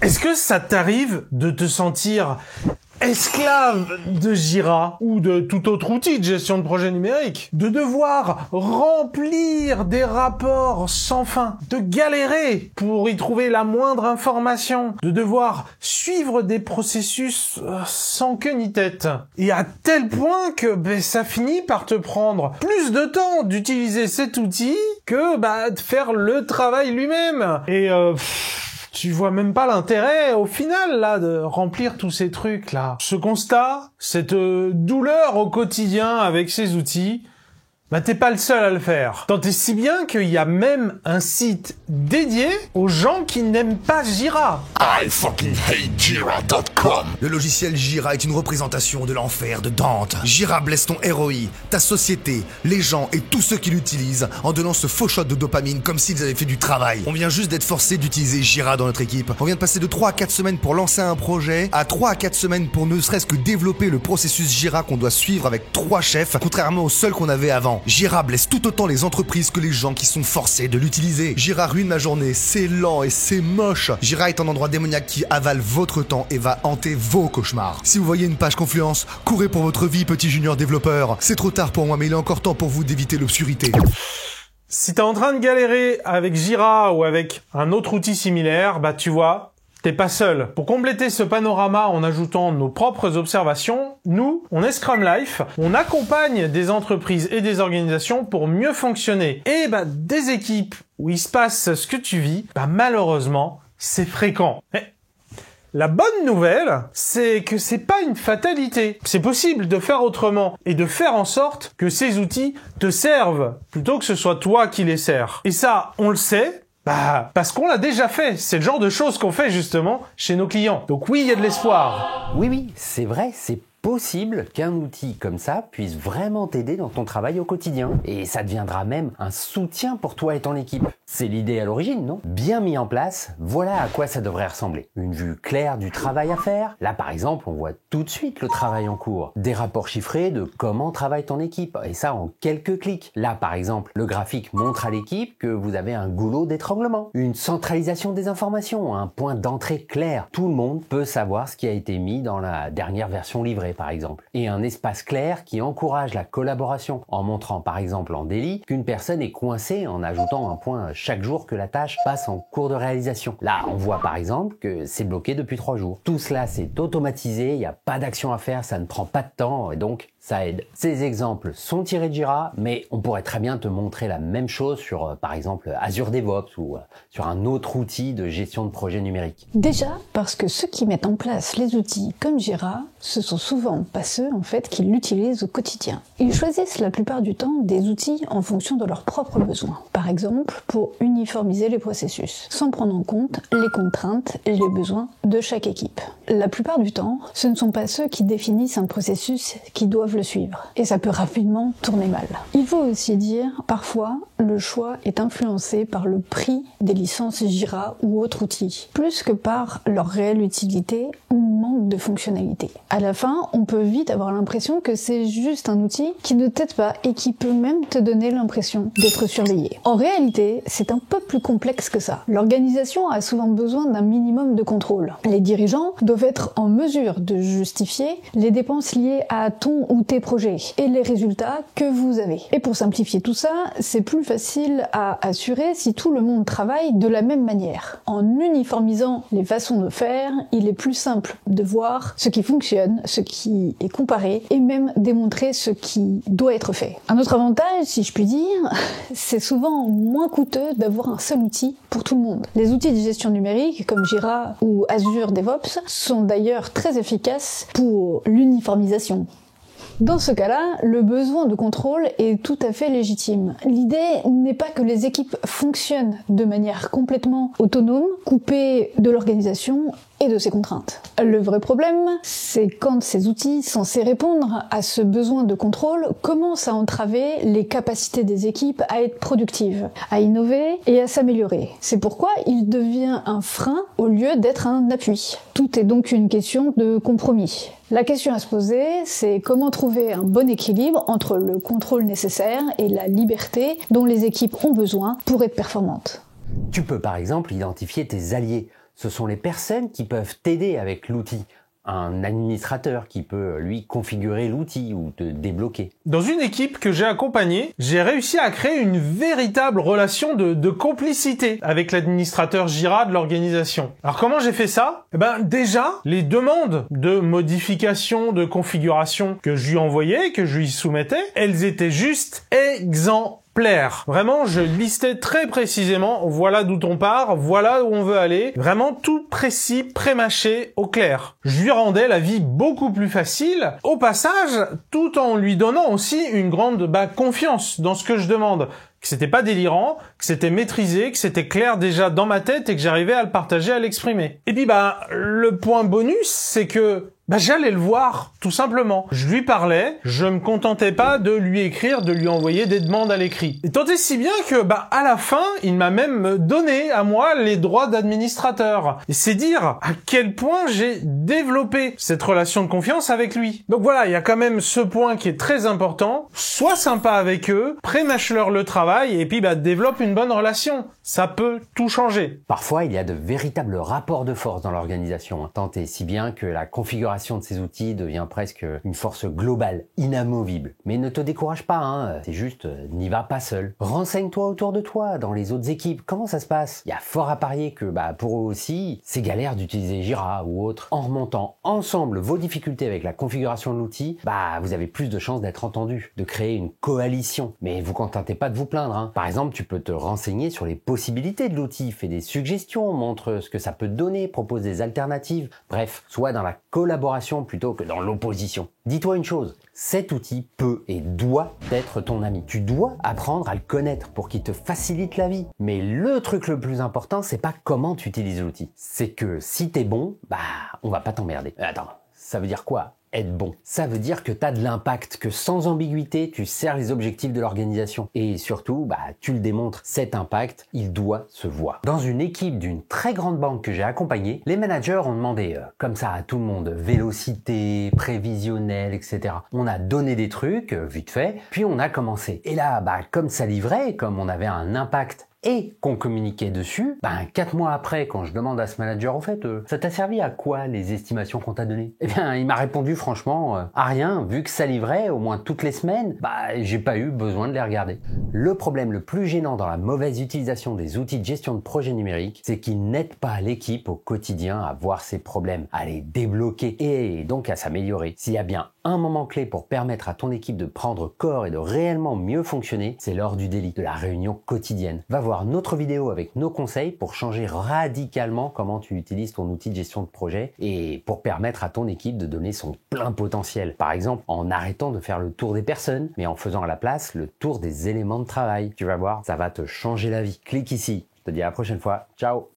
Est-ce que ça t'arrive de te sentir esclave de Jira ou de tout autre outil de gestion de projet numérique, de devoir remplir des rapports sans fin, de galérer pour y trouver la moindre information, de devoir suivre des processus sans queue ni tête, et à tel point que ça finit par te prendre plus de temps d'utiliser cet outil que de faire le travail lui-même. Et tu vois même pas l'intérêt, au final, là, de remplir tous ces trucs, là. Ce constat, cette douleur au quotidien avec ces outils, t'es pas le seul à le faire. Tant et si bien qu'il y a même un site dédié aux gens qui n'aiment pas Jira. I fucking hate Jira.com. Le logiciel Jira est une représentation de l'enfer de Dante. Jira blesse ton ROI, ta société, les gens et tous ceux qui l'utilisent en donnant ce faux shot de dopamine comme s'ils avaient fait du travail. On vient juste d'être forcé d'utiliser Jira dans notre équipe. On vient de passer de 3 à 4 semaines pour lancer un projet à 3 à 4 semaines pour ne serait-ce que développer le processus Jira qu'on doit suivre avec 3 chefs, contrairement au seul qu'on avait avant. Jira blesse tout autant les entreprises que les gens qui sont forcés de l'utiliser. Jira ruine ma journée, c'est lent et c'est moche. Jira est un endroit démoniaque qui avale votre temps et va hanter vos cauchemars. Si vous voyez une page Confluence, courez pour votre vie, petit junior développeur. C'est trop tard pour moi, mais il est encore temps pour vous d'éviter l'obscurité. Si t'es en train de galérer avec Jira ou avec un autre outil similaire, tu vois, t'es pas seul. Pour compléter ce panorama en ajoutant nos propres observations, nous, on est Scrum Life, on accompagne des entreprises et des organisations pour mieux fonctionner. Et des équipes où il se passe ce que tu vis, malheureusement, c'est fréquent. Mais la bonne nouvelle, c'est que c'est pas une fatalité. C'est possible de faire autrement et de faire en sorte que ces outils te servent plutôt que ce soit toi qui les sers. Et ça, on le sait, parce qu'on l'a déjà fait. C'est le genre de choses qu'on fait justement chez nos clients. Donc oui, il y a de l'espoir. Oui, c'est vrai, c'est possible qu'un outil comme ça puisse vraiment t'aider dans ton travail au quotidien. Et ça deviendra même un soutien pour toi et ton équipe. C'est l'idée à l'origine, non? Bien mis en place, voilà à quoi ça devrait ressembler. Une vue claire du travail à faire. Là, par exemple, on voit tout de suite le travail en cours. Des rapports chiffrés de comment travaille ton équipe. Et ça en quelques clics. Là, par exemple, le graphique montre à l'équipe que vous avez un goulot d'étranglement. Une centralisation des informations, un point d'entrée clair. Tout le monde peut savoir ce qui a été mis dans la dernière version livrée, par exemple. Et un espace clair qui encourage la collaboration en montrant par exemple en daily qu'une personne est coincée en ajoutant un point chaque jour que la tâche passe en cours de réalisation. Là, on voit par exemple que c'est bloqué depuis 3 jours. Tout cela c'est automatisé, il n'y a pas d'action à faire, ça ne prend pas de temps et donc ça aide. Ces exemples sont tirés de Jira, mais on pourrait très bien te montrer la même chose sur, par exemple, Azure DevOps ou sur un autre outil de gestion de projet numérique. Déjà, parce que ceux qui mettent en place les outils comme Jira, ce sont souvent pas ceux, en fait, qui l'utilisent au quotidien. Ils choisissent la plupart du temps des outils en fonction de leurs propres besoins. Par exemple, pour uniformiser les processus, sans prendre en compte les contraintes et les besoins de chaque équipe. La plupart du temps, ce ne sont pas ceux qui définissent un processus qui doivent le suivre. Et ça peut rapidement tourner mal. Il faut aussi dire, parfois, le choix est influencé par le prix des licences Jira ou autres outils, plus que par leur réelle utilité ou manque de fonctionnalité. À la fin, on peut vite avoir l'impression que c'est juste un outil qui ne t'aide pas et qui peut même te donner l'impression d'être surveillé. En réalité, c'est un peu plus complexe que ça. L'organisation a souvent besoin d'un minimum de contrôle. Les dirigeants doivent être en mesure de justifier les dépenses liées à ton ou tes projets et les résultats que vous avez. Et pour simplifier tout ça, c'est plus facile à assurer si tout le monde travaille de la même manière. En uniformisant les façons de faire, il est plus simple de voir ce qui fonctionne, ce qui est comparé et même démontrer ce qui doit être fait. Un autre avantage, si je puis dire, c'est souvent moins coûteux d'avoir un seul outil pour tout le monde. Les outils de gestion numérique comme Jira ou Azure DevOps sont d'ailleurs très efficaces pour l'uniformisation. Dans ce cas-là, le besoin de contrôle est tout à fait légitime. L'idée n'est pas que les équipes fonctionnent de manière complètement autonome, coupées de l'organisation et de ses contraintes. Le vrai problème, c'est quand ces outils censés répondre à ce besoin de contrôle commencent à entraver les capacités des équipes à être productives, à innover et à s'améliorer. C'est pourquoi il devient un frein au lieu d'être un appui. Tout est donc une question de compromis. La question à se poser, c'est comment trouver un bon équilibre entre le contrôle nécessaire et la liberté dont les équipes ont besoin pour être performantes. Tu peux par exemple identifier tes alliés. ce sont les personnes qui peuvent t'aider avec l'outil. Un administrateur qui peut, lui, configurer l'outil ou te débloquer. Dans une équipe que j'ai accompagnée, j'ai réussi à créer une véritable relation de complicité avec l'administrateur Jira de l'organisation. Alors comment j'ai fait ça? Déjà, les demandes de modification, de configuration que je lui envoyais, que je lui soumettais, elles étaient juste exemplaires. Vraiment, je listais très précisément, voilà d'où on part, voilà où on veut aller. Vraiment tout précis, prémâché, au clair. Je lui rendais la vie beaucoup plus facile, au passage, tout en lui donnant aussi une grande confiance dans ce que je demande. Que c'était pas délirant, que c'était maîtrisé, que c'était clair déjà dans ma tête et que j'arrivais à le partager, à l'exprimer. Et puis le point bonus, c'est que j'allais le voir, tout simplement. Je lui parlais, je me contentais pas de lui écrire, de lui envoyer des demandes à l'écrit. Et tant et si bien que, à la fin, il m'a même donné à moi les droits d'administrateur. Et c'est dire à quel point j'ai développé cette relation de confiance avec lui. Donc voilà, il y a quand même ce point qui est très important. Sois sympa avec eux, prémâche-leur le travail et puis développe une bonne relation. Ça peut tout changer. Parfois, il y a de véritables rapports de force dans l'organisation, tant et si bien que la configuration de ces outils devient presque une force globale, inamovible. Mais ne te décourage pas, c'est juste, n'y va pas seul. Renseigne-toi autour de toi, dans les autres équipes, comment ça se passe? Il y a fort à parier que, pour eux aussi, c'est galère d'utiliser Jira ou autre. En remontant ensemble vos difficultés avec la configuration de l'outil, vous avez plus de chances d'être entendus, de créer une coalition. Mais vous contentez pas de vous plaindre, Par exemple, tu peux te renseigner sur les possibilités de l'outil, fais des suggestions, montre ce que ça peut te donner, propose des alternatives. Bref, sois dans la collaboration plutôt que dans l'opposition. Dis-toi une chose, cet outil peut et doit être ton ami. Tu dois apprendre à le connaître pour qu'il te facilite la vie. Mais le truc le plus important, c'est pas comment tu utilises l'outil. C'est que si t'es bon, on va pas t'emmerder. Attends, ça veut dire quoi? Être bon. Ça veut dire que t'as de l'impact, que sans ambiguïté, tu sers les objectifs de l'organisation. Et surtout, tu le démontres. Cet impact, il doit se voir. Dans une équipe d'une très grande banque que j'ai accompagnée, les managers ont demandé, comme ça à tout le monde, vélocité, prévisionnel, etc. On a donné des trucs, vite fait, puis on a commencé. Et là, comme ça livrait, comme on avait un impact et qu'on communiquait dessus, 4 mois après, quand je demande à ce manager, en fait, ça t'a servi à quoi les estimations qu'on t'a données? Eh bien, il m'a répondu franchement, à rien, vu que ça livrait au moins toutes les semaines, j'ai pas eu besoin de les regarder. Le problème le plus gênant dans la mauvaise utilisation des outils de gestion de projet numérique, c'est qu'ils n'aident pas l'équipe au quotidien à voir ses problèmes, à les débloquer et donc à s'améliorer. S'il y a bien un moment clé pour permettre à ton équipe de prendre corps et de réellement mieux fonctionner, c'est lors du daily, de la réunion quotidienne. Va voir notre vidéo avec nos conseils pour changer radicalement comment tu utilises ton outil de gestion de projet et pour permettre à ton équipe de donner son plein potentiel. Par exemple, en arrêtant de faire le tour des personnes, mais en faisant à la place le tour des éléments de travail. Tu vas voir, ça va te changer la vie. Clique ici. Je te dis à la prochaine fois. Ciao!